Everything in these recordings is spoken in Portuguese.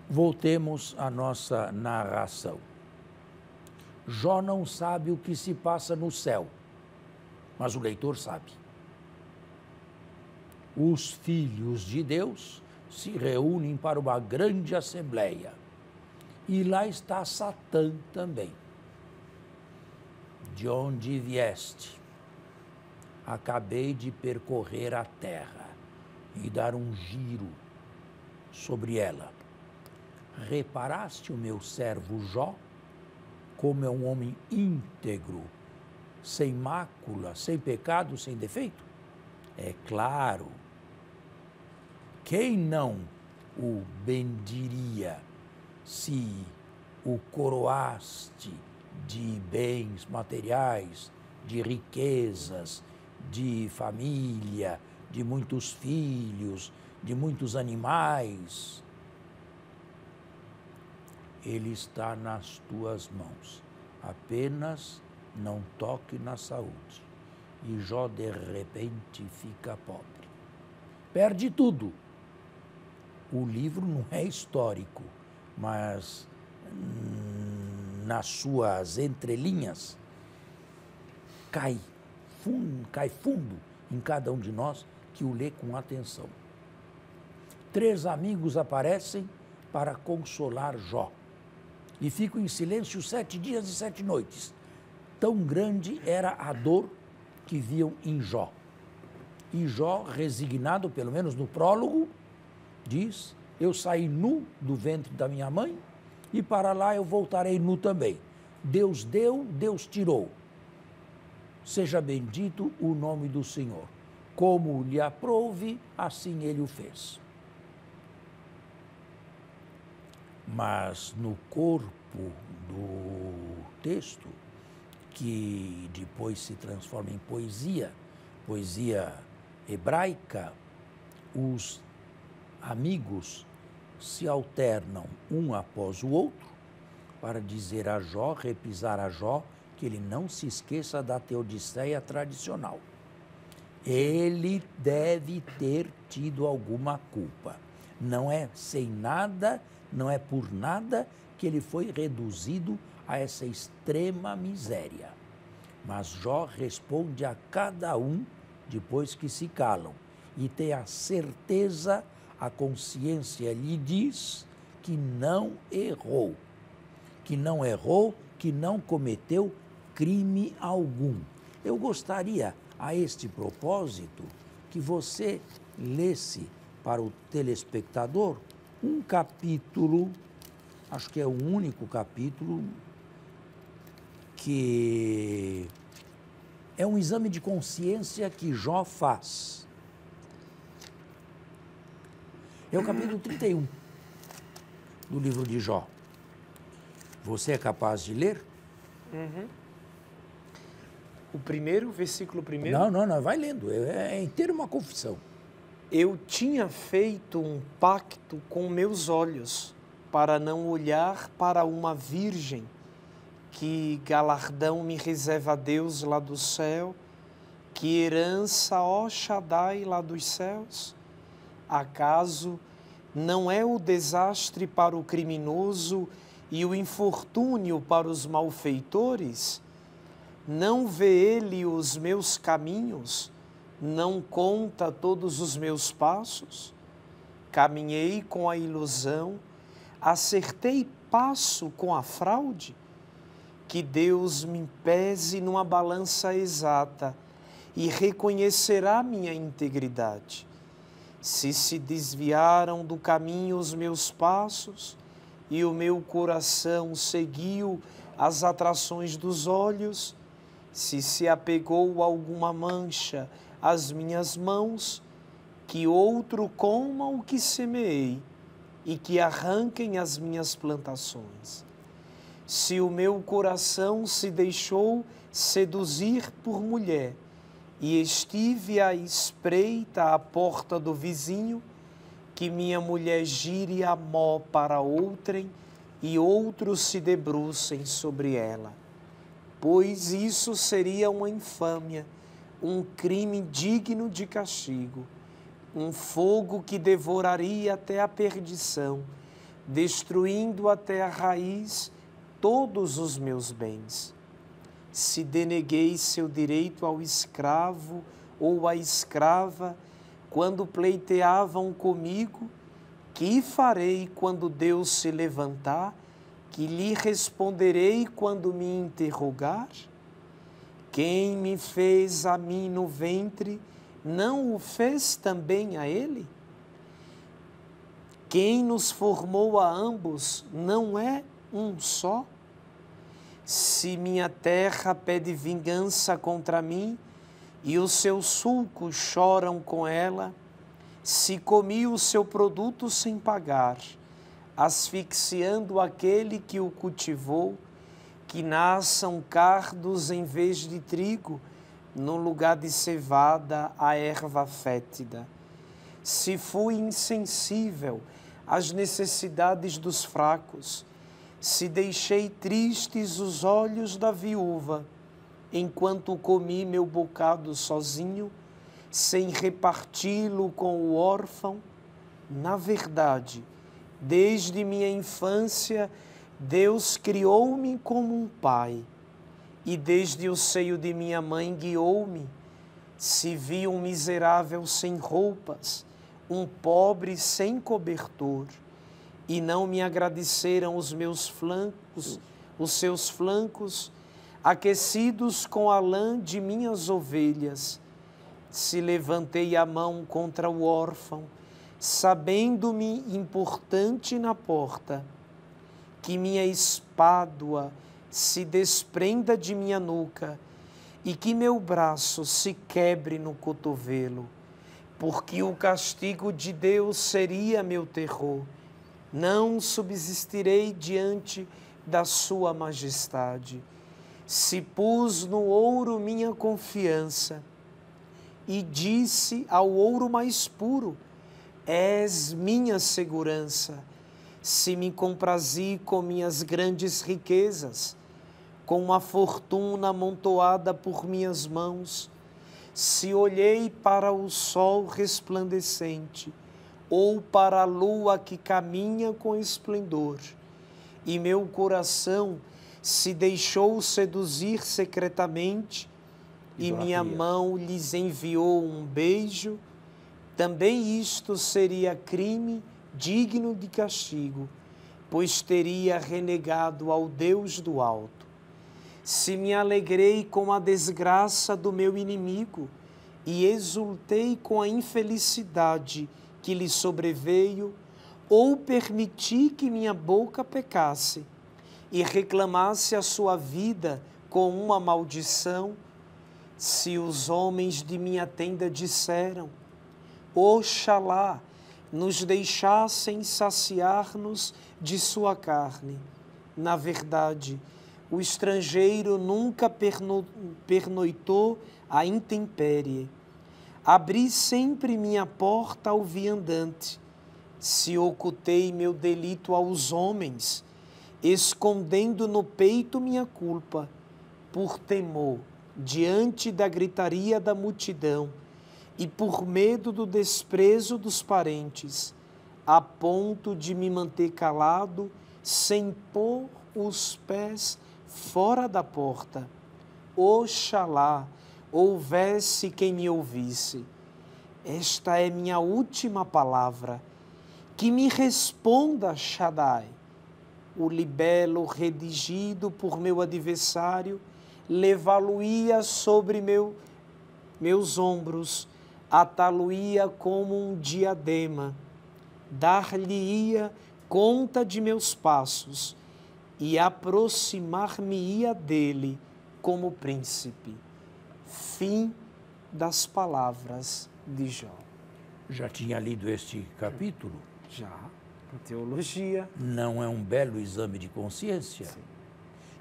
Voltemos à nossa narração. Jó não sabe o que se passa no céu, mas o leitor sabe. Os filhos de Deus se reúnem para uma grande assembleia. E lá está Satã também. De onde vieste? Acabei de percorrer a terra e dar um giro sobre ela. Reparaste o meu servo Jó, como é um homem íntegro, sem mácula, sem pecado, sem defeito? É claro. Quem não o bendiria se o coroaste de bens materiais, de riquezas, de família, de muitos filhos, de muitos animais? Ele está nas tuas mãos. Apenas não toque na saúde. E Jó, de repente, fica pobre. Perde tudo. O livro não é histórico, mas nas suas entrelinhas cai fundo em cada um de nós que o lê com atenção. 3 amigos aparecem para consolar Jó e ficam em silêncio 7 dias e 7 noites. Tão grande era a dor que viam em Jó. E Jó, resignado, pelo menos no prólogo, diz: eu saí nu do ventre da minha mãe e para lá eu voltarei nu também. Deus deu, Deus tirou. Seja bendito o nome do Senhor. Como lhe aprouve, assim ele o fez. Mas no corpo do texto, que depois se transforma em poesia hebraica, os amigos se alternam um após o outro para dizer a Jó, repisar a Jó, que ele não se esqueça da teodiceia tradicional. Ele deve ter tido alguma culpa. Não é sem nada, não é por nada que ele foi reduzido a essa extrema miséria. Mas Jó responde a cada um depois que se calam e tem a certeza, a consciência lhe diz que não errou, que não cometeu crime algum. Eu gostaria, a este propósito, que você lesse para o telespectador um capítulo, acho que é o único capítulo, que é um exame de consciência que Jó faz. É o capítulo 31 do livro de Jó. Você é capaz de ler? Uhum. O primeiro, versículo primeiro? Não, vai lendo. É inteiro uma confissão. Eu tinha feito um pacto com meus olhos para não olhar para uma virgem, que galardão me reserva Deus lá do céu, que herança, ó Shaddai, lá dos céus. Acaso não é o desastre para o criminoso e o infortúnio para os malfeitores? Não vê ele os meus caminhos? Não conta todos os meus passos? Caminhei com a ilusão, acertei passo com a fraude? Que Deus me pese numa balança exata e reconhecerá minha integridade. Se desviaram do caminho os meus passos e o meu coração seguiu as atrações dos olhos, se apegou alguma mancha às minhas mãos, que outro coma o que semeei e que arranquem as minhas plantações. Se o meu coração se deixou seduzir por mulher e estive à espreita à porta do vizinho, que minha mulher gire a mó para outrem e outros se debrucem sobre ela. Pois isso seria uma infâmia, um crime digno de castigo, um fogo que devoraria até a perdição, destruindo até a raiz todos os meus bens. Se deneguei seu direito ao escravo ou à escrava, quando pleiteavam comigo, que farei quando Deus se levantar? Que lhe responderei quando me interrogar? Quem me fez a mim no ventre, não o fez também a ele? Quem nos formou a ambos, não é um só? Se minha terra pede vingança contra mim, e os seus sulcos choram com ela, se comi o seu produto sem pagar, asfixiando aquele que o cultivou, que nasçam cardos em vez de trigo, no lugar de cevada a erva fétida. Se fui insensível às necessidades dos fracos, se deixei tristes os olhos da viúva, enquanto comi meu bocado sozinho, sem reparti-lo com o órfão, na verdade, desde minha infância, Deus criou-me como um pai, e desde o seio de minha mãe guiou-me. Se vi um miserável sem roupas, um pobre sem cobertor, e não me agradeceram os meus flancos, os seus flancos, aquecidos com a lã de minhas ovelhas, se levantei a mão contra o órfão, sabendo-me importante na porta, que minha espádua se desprenda de minha nuca e que meu braço se quebre no cotovelo, porque o castigo de Deus seria meu terror. Não subsistirei diante da sua majestade. Se pus no ouro minha confiança e disse ao ouro mais puro, és minha segurança. Se me comprazi com minhas grandes riquezas, com uma fortuna amontoada por minhas mãos, se olhei para o sol resplandecente, ou para a lua que caminha com esplendor, e meu coração se deixou seduzir secretamente, e minha mão lhes enviou um beijo, também isto seria crime digno de castigo, pois teria renegado ao Deus do alto. Se me alegrei com a desgraça do meu inimigo e exultei com a infelicidade que lhe sobreveio, ou permiti que minha boca pecasse e reclamasse a sua vida com uma maldição, se os homens de minha tenda disseram, oxalá nos deixassem saciar-nos de sua carne. Na verdade, o estrangeiro nunca pernoitou à intempérie. Abri sempre minha porta ao viandante. Se ocultei meu delito aos homens, escondendo no peito minha culpa, por temor, diante da gritaria da multidão, e por medo do desprezo dos parentes, a ponto de me manter calado, sem pôr os pés fora da porta. Oxalá houvesse quem me ouvisse. Esta é minha última palavra. Que me responda Shaddai. O libelo redigido por meu adversário levá-lo-ia sobre meus ombros, atá-lo-ia como um diadema, dar-lhe-ia conta de meus passos e aproximar-me-ia dele como príncipe. Fim das palavras de Jó. Já tinha lido este capítulo? Já, a teologia. Não é um belo exame de consciência? Sim.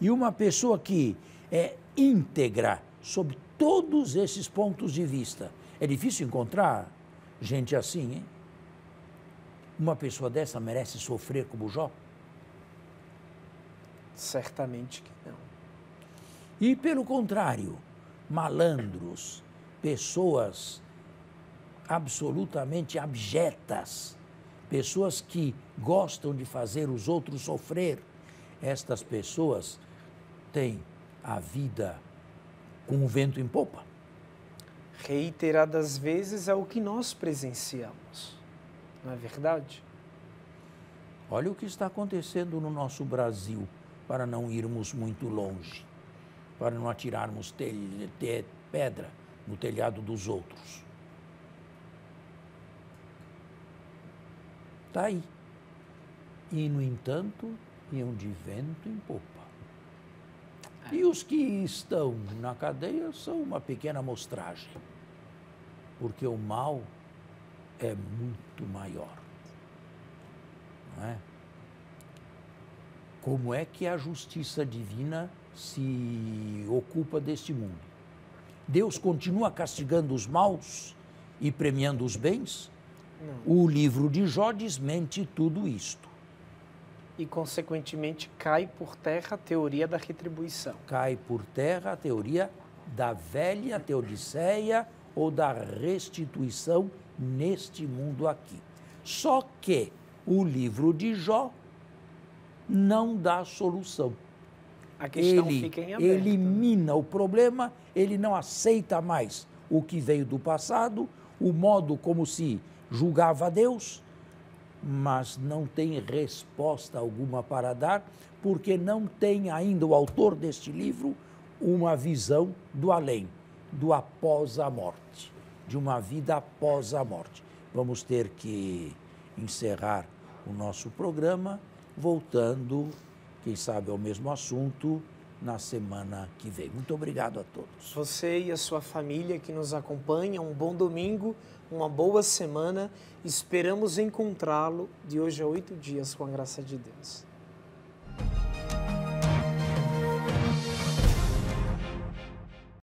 E uma pessoa que é íntegra sobre todos esses pontos de vista, é difícil encontrar gente assim, hein? Uma pessoa dessa merece sofrer como Jó? Certamente que não. E, pelo contrário, malandros, pessoas absolutamente abjetas, pessoas que gostam de fazer os outros sofrer. Estas pessoas têm a vida com o vento em popa. Reiteradas vezes é o que nós presenciamos, não é verdade? Olha o que está acontecendo no nosso Brasil, para não irmos muito longe, para não atirarmos pedra no telhado dos outros. Está aí. E, no entanto, iam de vento em popa. E os que estão na cadeia são uma pequena amostragem, porque o mal é muito maior. Não é? Como é que a justiça divina se ocupa deste mundo? Deus continua castigando os maus e premiando os bens? Não. O livro de Jó desmente tudo isto. E, consequentemente, cai por terra a teoria da retribuição. Cai por terra a teoria da velha teodiceia ou da restituição neste mundo aqui. Só que o livro de Jó não dá solução. A questão fica em aberto. Ele elimina o problema, ele não aceita mais o que veio do passado, o modo como se julgava Deus, mas não tem resposta alguma para dar, porque não tem ainda o autor deste livro uma visão do além, do após a morte, de uma vida após a morte. Vamos ter que encerrar o nosso programa, voltando, quem sabe, ao mesmo assunto na semana que vem. Muito obrigado a todos. Você e a sua família que nos acompanha, um bom domingo, uma boa semana. Esperamos encontrá-lo de hoje a 8 dias, com a graça de Deus.